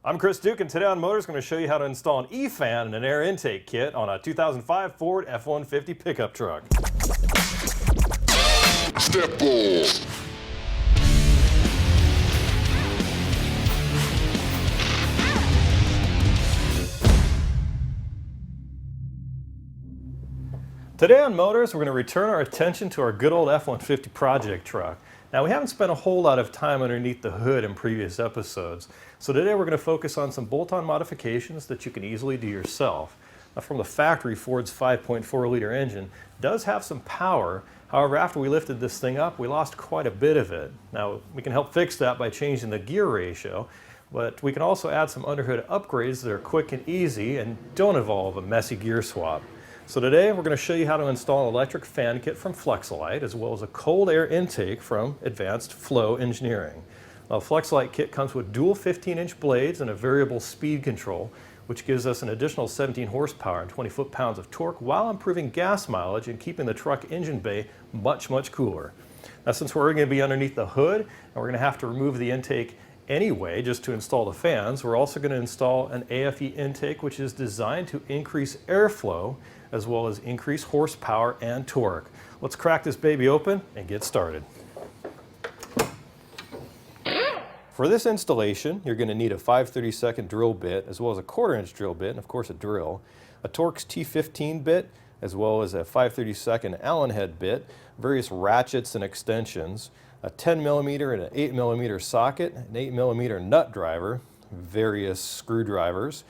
I'm Chris Duke, and today on Motorz, I'm going to show you how to install an E-fan and an air intake kit on a 2005 Ford F-150 pickup truck. Step off. Today on Motorz, we're going to return our attention to our good old F-150 project truck. Now, we haven't spent a whole lot of time underneath the hood in previous episodes, so today we're going to focus on some bolt-on modifications that you can easily do yourself. Now, from the factory, Ford's 5.4-liter engine does have some power. However, after we lifted this thing up, we lost quite a bit of it. Now, we can help fix that by changing the gear ratio, but we can also add some underhood upgrades that are quick and easy and don't involve a messy gear swap. So today we're going to show you how to install an electric fan kit from Flex-A-Lite, as well as a cold air intake from Advanced Flow Engineering. Now, the Flex-A-Lite kit comes with dual 15-inch blades and a variable speed control, which gives us an additional 17 horsepower and 20 foot-pounds of torque while improving gas mileage and keeping the truck engine bay much cooler. Now, since we're going to be underneath the hood and we're going to have to remove the intake anyway just to install the fans, we're also going to install an AFE intake, which is designed to increase airflow as well as increase horsepower and torque. Let's crack this baby open and get started. For this installation, you're going to need a 5/32 drill bit, as well as a 1/4-inch drill bit, and of course a drill, a Torx T15 bit, as well as a 5/32 Allen head bit, various ratchets and extensions, a 10mm and an 8mm socket, an 8mm nut driver, various screwdrivers,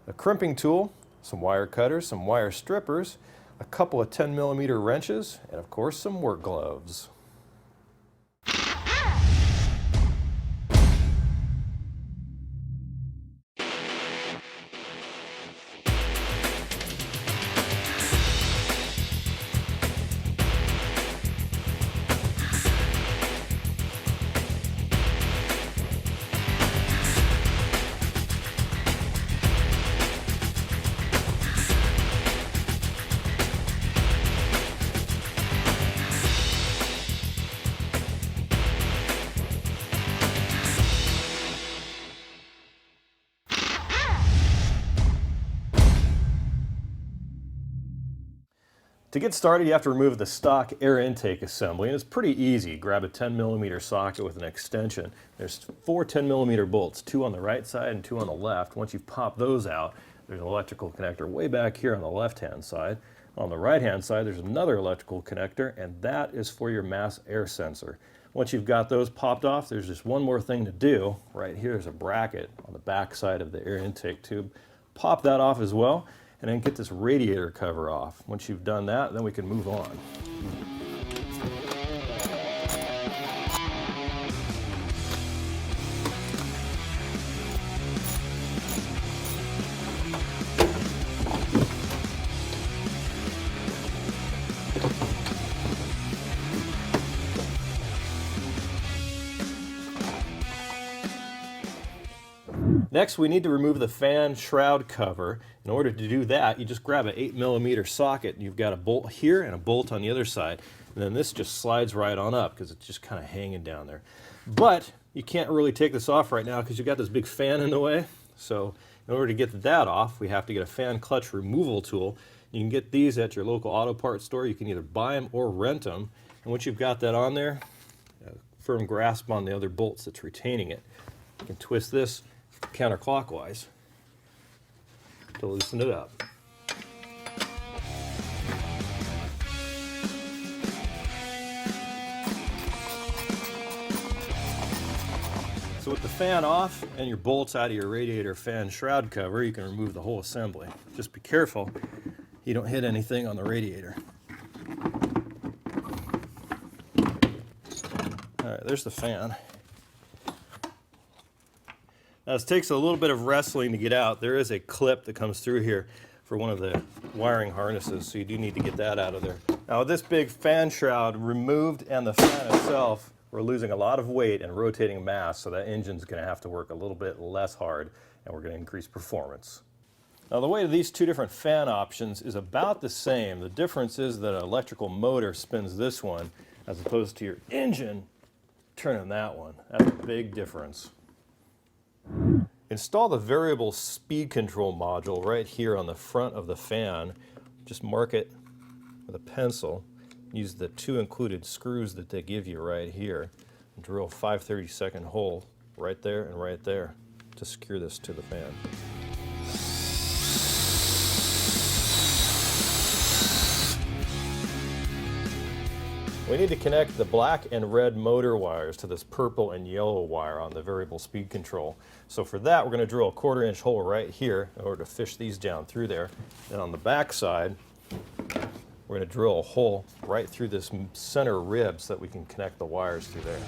a crimping tool, some wire cutters, some wire strippers, a couple of 10mm wrenches, and of course some work gloves. To get started, you have to remove the stock air intake assembly, and it's pretty easy. Grab a 10mm socket with an extension. There's 4 10mm bolts, 2 on the right side and 2 on the left. Once you've popped those out, there's an electrical connector way back here on the left-hand side. On the right-hand side, there's another electrical connector, and that is for your mass air sensor. Once you've got those popped off, there's just one more thing to do. Right here is a bracket on the back side of the air intake tube. Pop that off as well, and then get this radiator cover off. Once you've done that, then we can move on. Next, we need to remove the fan shroud cover. In order to do that, you just grab an 8mm socket, and you've got a bolt here and a bolt on the other side. And then this just slides right on up because it's just kind of hanging down there. But you can't really take this off right now because you've got this big fan in the way. So in order to get that off, we have to get a fan clutch removal tool. You can get these at your local auto parts store. You can either buy them or rent them. And once you've got that on there, a firm grasp on the other bolts that's retaining it. You can twist this counterclockwise to loosen it up. So with the fan off and your bolts out of your radiator fan shroud cover, you can remove the whole assembly. Just be careful you don't hit anything on the radiator. All right, there's the fan. Now, this takes a little bit of wrestling to get out. There is a clip that comes through here for one of the wiring harnesses, so you do need to get that out of there. Now, with this big fan shroud removed and the fan itself, we're losing a lot of weight and rotating mass, so that engine's going to have to work a little bit less hard, and we're going to increase performance. Now, the weight of these two different fan options is about the same. The difference is that an electrical motor spins this one as opposed to your engine turning that one. That's a big difference. Install the variable speed control module right here on the front of the fan. Just mark it with a pencil. Use the 2 included screws that they give you right here. Drill 5/32 hole right there and right there to secure this to the fan. We need to connect the black and red motor wires to this purple and yellow wire on the variable speed control. So for that, we're going to drill a 1/4-inch hole right here in order to fish these down through there. And on the back side, we're going to drill a hole right through this center rib so that we can connect the wires through there.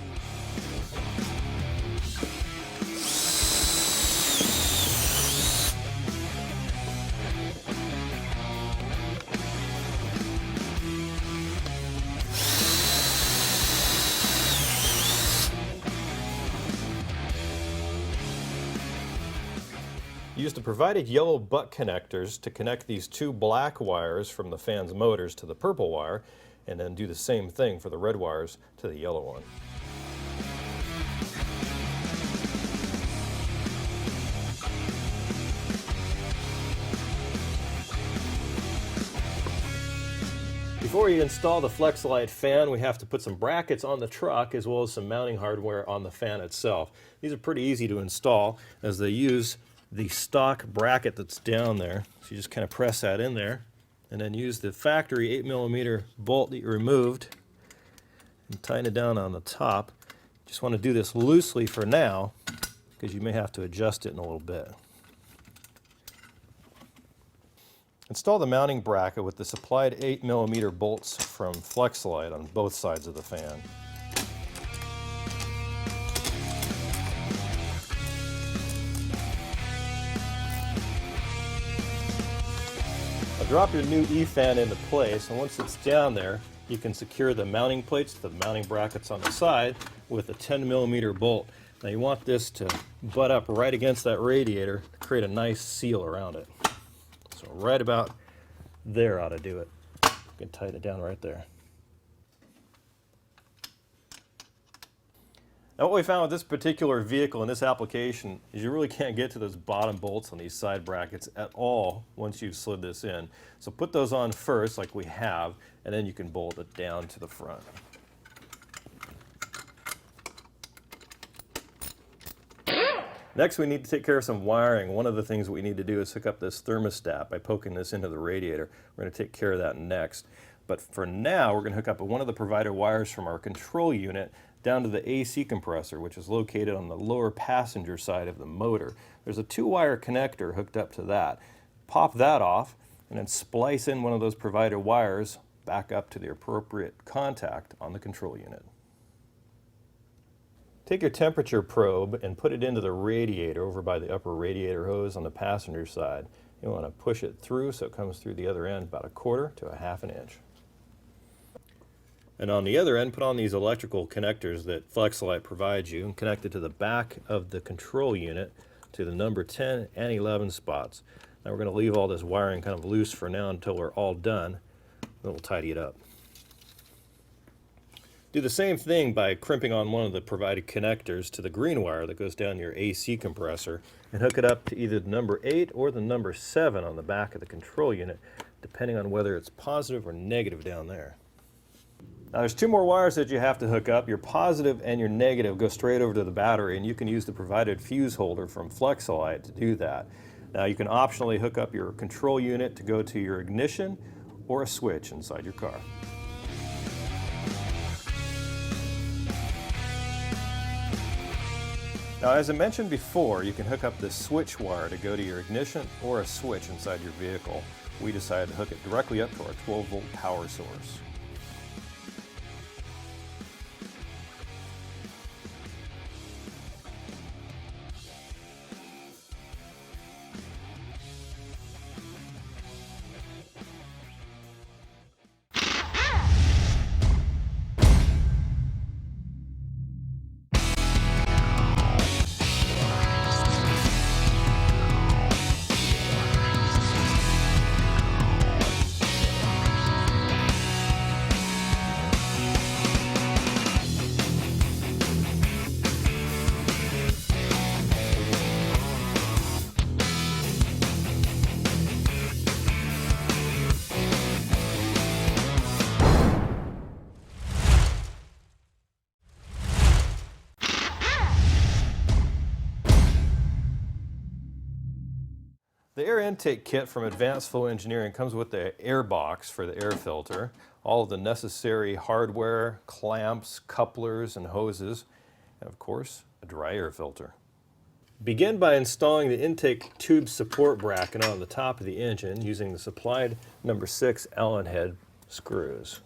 Use the provided yellow butt connectors to connect these 2 black wires from the fan's motors to the purple wire, and then do the same thing for the red wires to the yellow one. Before you install the Flex-A-Lite fan, we have to put some brackets on the truck as well as some mounting hardware on the fan itself. These are pretty easy to install as they use the stock bracket that's down there. So you just kind of press that in there and then use the factory 8mm bolt that you removed and tighten it down on the top. Just want to do this loosely for now because you may have to adjust it in a little bit. Install the mounting bracket with the supplied 8mm bolts from Flex-A-Lite on both sides of the fan. Drop your new E-fan into place, and once it's down there, you can secure the mounting plates to the mounting brackets on the side with a 10mm bolt. Now you want this to butt up right against that radiator to create a nice seal around it. So right about there ought to do it. You can tighten it down right there. Now what we found with this particular vehicle in this application is you really can't get to those bottom bolts on these side brackets at all once you've slid this in. So put those on first like we have, and then you can bolt it down to the front. Next we need to take care of some wiring. One of the things we need to do is hook up this thermostat by poking this into the radiator. We're going to take care of that next. But for now, we're going to hook up one of the provided wires from our control unit down to the AC compressor, which is located on the lower passenger side of the motor. There's a 2-wire connector hooked up to that. Pop that off and then splice in one of those provided wires back up to the appropriate contact on the control unit. Take your temperature probe and put it into the radiator over by the upper radiator hose on the passenger side. You want to push it through so it comes through the other end about 1/4 to 1/2 inch. And on the other end, put on these electrical connectors that Flex-A-Lite provides you and connect it to the back of the control unit to the number 10 and 11 spots. Now we're going to leave all this wiring kind of loose for now until we're all done. Then we'll tidy it up. Do the same thing by crimping on one of the provided connectors to the green wire that goes down your AC compressor and hook it up to either the number 8 or the number 7 on the back of the control unit, depending on whether it's positive or negative down there. Now there's 2 more wires that you have to hook up. Your positive and your negative go straight over to the battery, and you can use the provided fuse holder from Flex-A-Lite to do that. Now you can optionally hook up your control unit to go to your ignition or a switch inside your car. Now as I mentioned before, you can hook up this switch wire to go to your ignition or a switch inside your vehicle. We decided to hook it directly up to our 12-volt power source. The air intake kit from Advanced Flow Engineering comes with the air box for the air filter, all of the necessary hardware, clamps, couplers, and hoses, and of course, a dry air filter. Begin by installing the intake tube support bracket on the top of the engine using the supplied number 6 Allen head screws.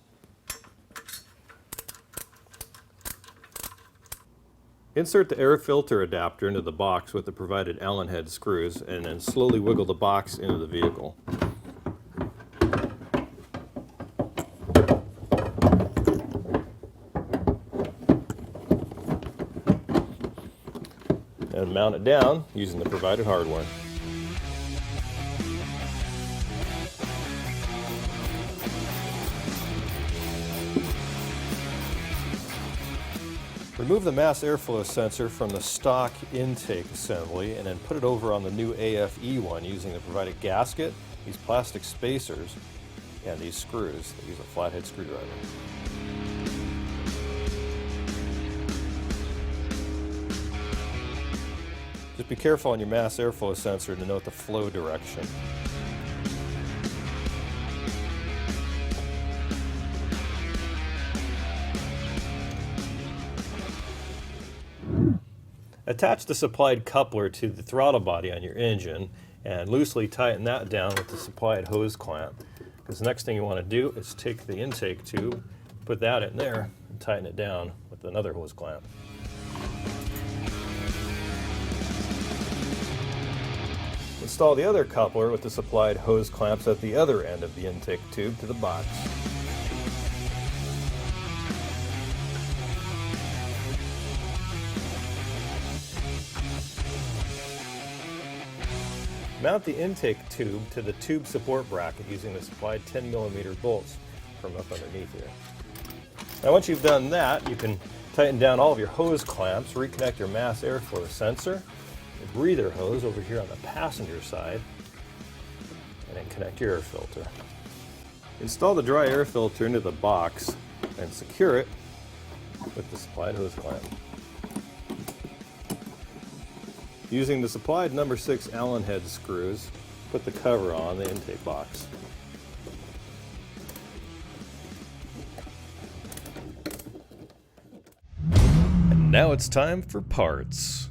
Insert the air filter adapter into the box with the provided Allen head screws and then slowly wiggle the box into the vehicle. And mount it down using the provided hardware. Remove the mass airflow sensor from the stock intake assembly and then put it over on the new AFE one using the provided gasket, these plastic spacers, and these screws. They use a flathead screwdriver. Just be careful on your mass airflow sensor to note the flow direction. Attach the supplied coupler to the throttle body on your engine and loosely tighten that down with the supplied hose clamp. Because the next thing you want to do is take the intake tube, put that in there, and tighten it down with another hose clamp. Install the other coupler with the supplied hose clamps at the other end of the intake tube to the box. Mount the intake tube to the tube support bracket using the supplied 10mm bolts from up underneath here. Now once you've done that, you can tighten down all of your hose clamps, reconnect your mass airflow sensor, your breather hose over here on the passenger side, and then connect your air filter. Install the dry air filter into the box and secure it with the supplied hose clamp. Using the supplied number 6 Allen head screws, put the cover on the intake box. And now it's time for parts.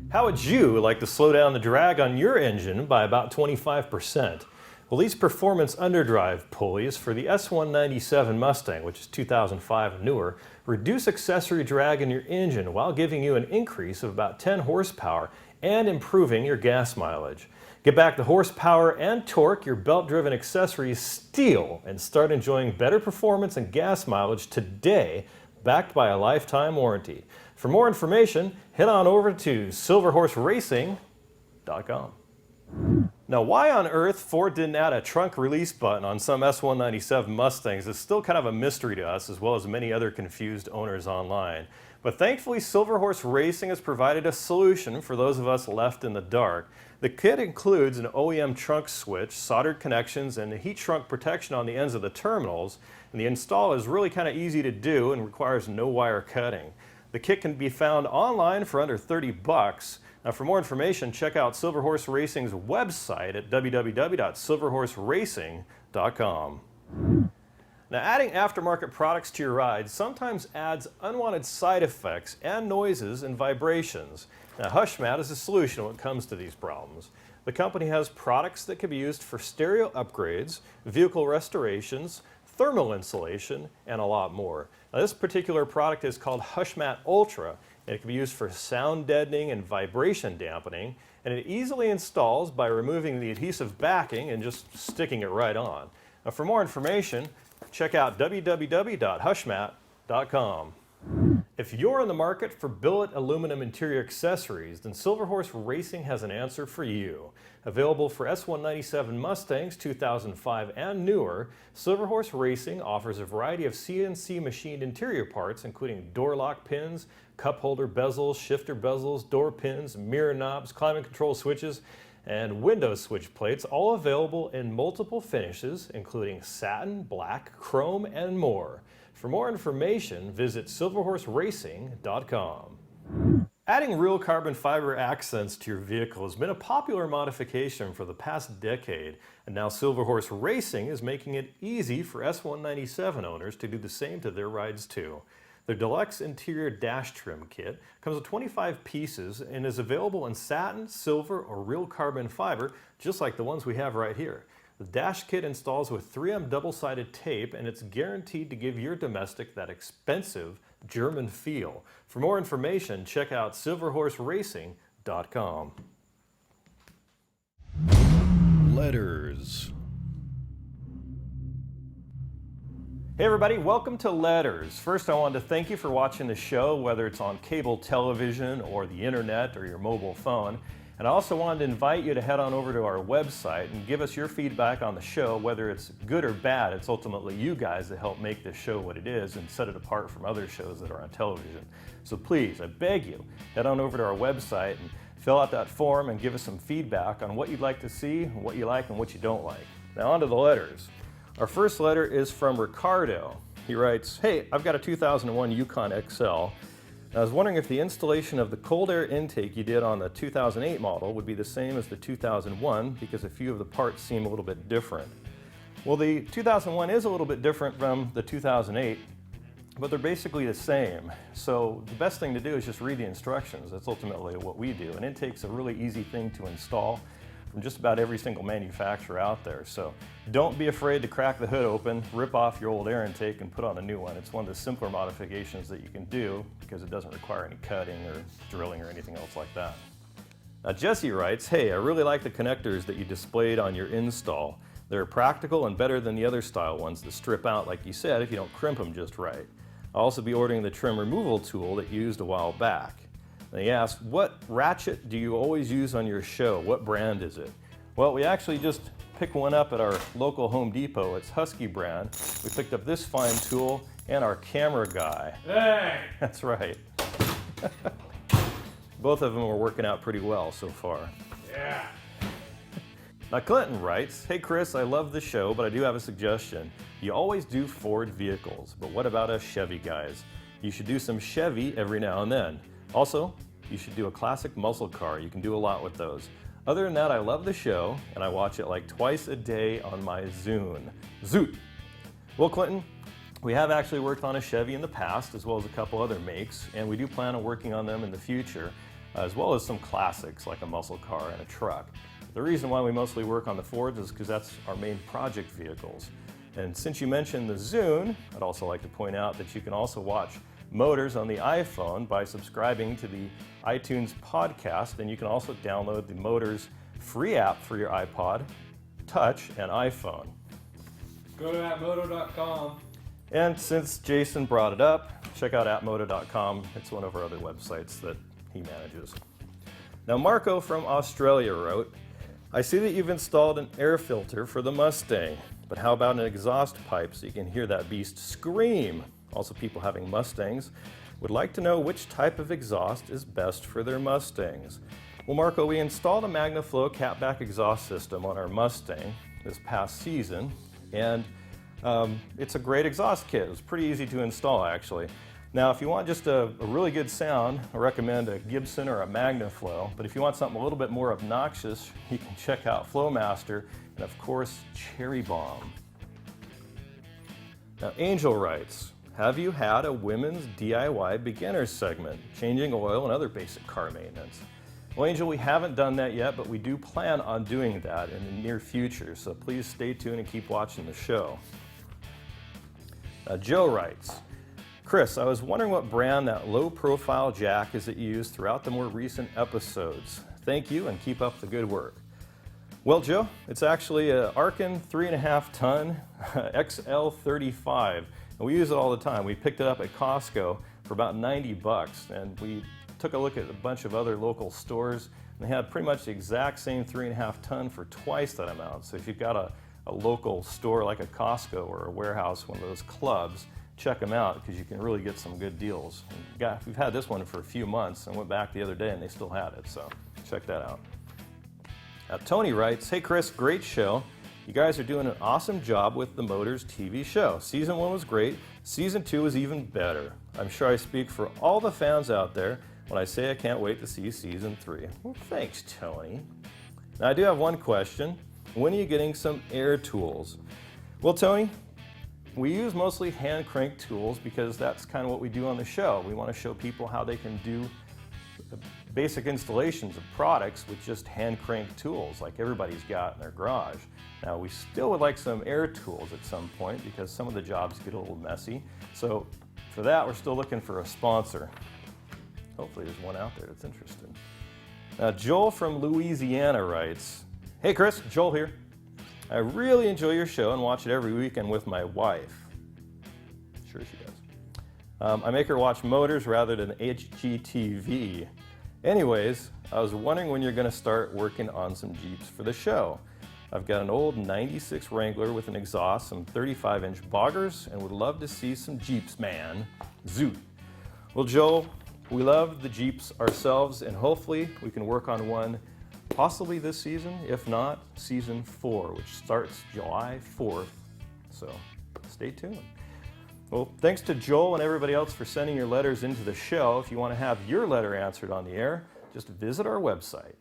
How would you like to slow down the drag on your engine by about 25%? Well, these performance underdrive pulleys for the S-197 Mustang, which is 2005 and newer, reduce accessory drag in your engine while giving you an increase of about 10 horsepower and improving your gas mileage. Get back the horsepower and torque your belt-driven accessories steal and start enjoying better performance and gas mileage today, backed by a lifetime warranty. For more information, head on over to silverhorseracing.com. Now, why on earth Ford didn't add a trunk release button on some S-197 Mustangs is still kind of a mystery to us, as well as many other confused owners online. But thankfully, Silver Horse Racing has provided a solution for those of us left in the dark. The kit includes an OEM trunk switch, soldered connections, and heat shrunk protection on the ends of the terminals. And the install is really kind of easy to do and requires no wire cutting. The kit can be found online for under $30. Now, for more information, check out Silver Horse Racing's website at www.silverhorseracing.com. Now, adding aftermarket products to your ride sometimes adds unwanted side effects and noises and vibrations. Now, HushMat is a solution when it comes to these problems. The company has products that can be used for stereo upgrades, vehicle restorations, thermal insulation, and a lot more. Now, this particular product is called HushMat Ultra, and it can be used for sound deadening and vibration dampening, and it easily installs by removing the adhesive backing and just sticking it right on. Now, for more information, check out www.hushmat.com. If you're in the market for billet aluminum interior accessories, then Silver Horse Racing has an answer for you. Available for S-197 Mustangs 2005 and newer, Silver Horse Racing offers a variety of CNC machined interior parts, including door lock pins, cup holder bezels, shifter bezels, door pins, mirror knobs, climate control switches, and window switch plates, all available in multiple finishes, including satin, black, chrome, and more. For more information, visit silverhorseracing.com. Adding real carbon fiber accents to your vehicle has been a popular modification for the past decade, and now Silver Horse Racing is making it easy for S197 owners to do the same to their rides too. Their deluxe interior dash trim kit comes with 25 pieces and is available in satin, silver, or real carbon fiber, just like the ones we have right here. The dash kit installs with 3M double-sided tape, and it's guaranteed to give your domestic that expensive German feel. For more information, check out silverhorseracing.com. Letters. Hey everybody, welcome to Letters. First, I wanted to thank you for watching the show, whether it's on cable television or the internet or your mobile phone. And I also wanted to invite you to head on over to our website and give us your feedback on the show, whether it's good or bad. It's ultimately you guys that help make this show what it is and set it apart from other shows that are on television. So please, I beg you, head on over to our website and fill out that form and give us some feedback on what you'd like to see, what you like and what you don't like. Now on to the letters. Our first letter is from Ricardo. He writes, "Hey, I've got a 2001 Yukon XL. I was wondering if the installation of the cold air intake you did on the 2008 model would be the same as the 2001 because a few of the parts seem a little bit different." Well, the 2001 is a little bit different from the 2008, but they're basically the same. So the best thing to do is just read the instructions. That's ultimately what we do. And intake's a really easy thing to install from just about every single manufacturer out there. So don't be afraid to crack the hood open, rip off your old air intake and put on a new one. It's one of the simpler modifications that you can do because it doesn't require any cutting or drilling or anything else like that. Now Jesse writes, "Hey, I really like the connectors that you displayed on your install. They're practical and better than the other style ones that strip out like you said if you don't crimp them just right. I'll also be ordering the trim removal tool that you used a while back." And he asked, "What ratchet do you always use on your show? What brand is it?" Well, we actually just picked one up at our local Home Depot. It's Husky brand. We picked up this fine tool and our camera guy. Hey! That's right. Both of them are working out pretty well so far. Yeah. Now Clinton writes, "Hey Chris, I love the show, but I do have a suggestion. You always do Ford vehicles, but what about us Chevy guys? You should do some Chevy every now and then. Also, you should do a classic muscle car. You can do a lot with those. Other than that, I love the show, and I watch it like twice a day on my Zune." Zoot! Well, Clinton, we have actually worked on a Chevy in the past, as well as a couple other makes, and we do plan on working on them in the future, as well as some classics like a muscle car and a truck. The reason why we mostly work on the Fords is because that's our main project vehicles. And since you mentioned the Zune, I'd also like to point out that you can also watch Motorz on the iPhone by subscribing to the iTunes podcast, and you can also download the Motorz free app for your iPod, Touch, and iPhone. Go to atmoto.com. And since Jason brought it up, check out atmoto.com. It's one of our other websites that he manages. Now Marco from Australia wrote, "I see that you've installed an air filter for the Mustang, but how about an exhaust pipe so you can hear that beast scream? Also, people having Mustangs would like to know which type of exhaust is best for their Mustangs." Well, Marco, we installed a MagnaFlow catback exhaust system on our Mustang this past season, and it's a great exhaust kit. It was pretty easy to install, actually. Now, if you want just a really good sound, I recommend a Gibson or a MagnaFlow, but if you want something a little bit more obnoxious, you can check out Flowmaster and, of course, Cherry Bomb. Now, Angel writes, "Have you had a women's DIY beginner segment, changing oil and other basic car maintenance?" Well, Angel, we haven't done that yet, but we do plan on doing that in the near future, so please stay tuned and keep watching the show. Now, Joe writes, "Chris, I was wondering what brand that low-profile jack is that you used throughout the more recent episodes. Thank you and keep up the good work." Well, Joe, it's actually a Arkin 3.5 ton XL35. And we use it all the time. We picked it up at Costco for about $90, and we took a look at a bunch of other local stores, and they had pretty much the exact same 3.5 ton for twice that amount. So if you've got a local store like a Costco or a warehouse, one of those clubs, check them out because you can really get some good deals. We've had this one for a few months and went back the other day and they still had it, so check that out. Now, Tony writes, "Hey Chris, great show. You guys are doing an awesome job with the Motorz TV show. Season 1 was great. Season 2 is even better. I'm sure I speak for all the fans out there when I say I can't wait to see season 3. Well, thanks, Tony. Now, I do have one question. When are you getting some air tools? Well, Tony, we use mostly hand crank tools because that's kind of what we do on the show. We want to show people how they can do basic installations of products with just hand crank tools like everybody's got in their garage. Now, we still would like some air tools at some point because some of the jobs get a little messy. So for that, we're still looking for a sponsor. Hopefully there's one out there that's interested. Now, Joel from Louisiana writes, "Hey Chris, Joel here. I really enjoy your show and watch it every weekend with my wife." Sure she does. I make her watch Motorz rather than HGTV. Anyways, I was wondering when you're going to start working on some Jeeps for the show. I've got an old 96 Wrangler with an exhaust, some 35-inch boggers, and would love to see some Jeeps, man. Zoot. Well, Joel, we love the Jeeps ourselves, and hopefully we can work on one possibly this season, if not season 4, which starts July 4th. So stay tuned. Well, thanks to Joel and everybody else for sending your letters into the show. If you want to have your letter answered on the air, just visit our website.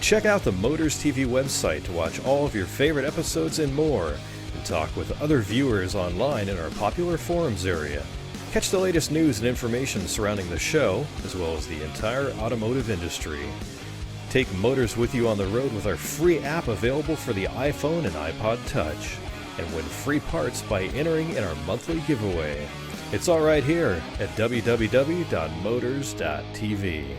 Check out the Motorz TV website to watch all of your favorite episodes and more, and talk with other viewers online in our popular forums area. Catch the latest news and information surrounding the show, as well as the entire automotive industry. Take Motorz with you on the road with our free app available for the iPhone and iPod Touch, and win free parts by entering in our monthly giveaway. It's all right here at www.motorz.tv.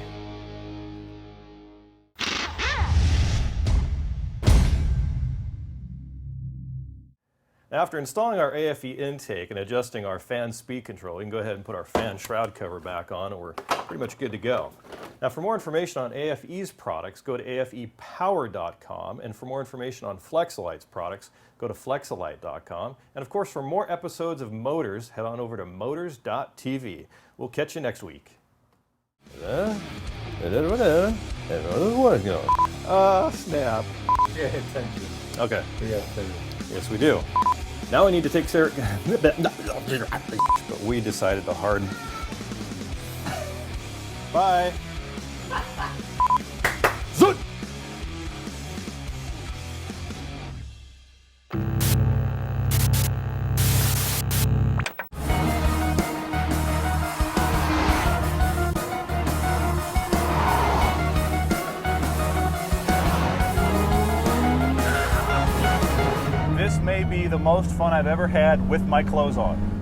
After installing our AFE intake and adjusting our fan speed control, we can go ahead and put our fan shroud cover back on and we're pretty much good to go. Now, for more information on AFE's products, go to afepower.com, and for more information on Flex-A-Lite's products, go to Flex-A-Lite.com. And of course, for more episodes of Motorz, head on over to Motorz.tv. We'll catch you next week. Snap. Pay attention. Okay. We got to Yes, we do. Now we need to take care. But we decided to harden. Bye. Zoot! This may be the most fun I've ever had with my clothes on.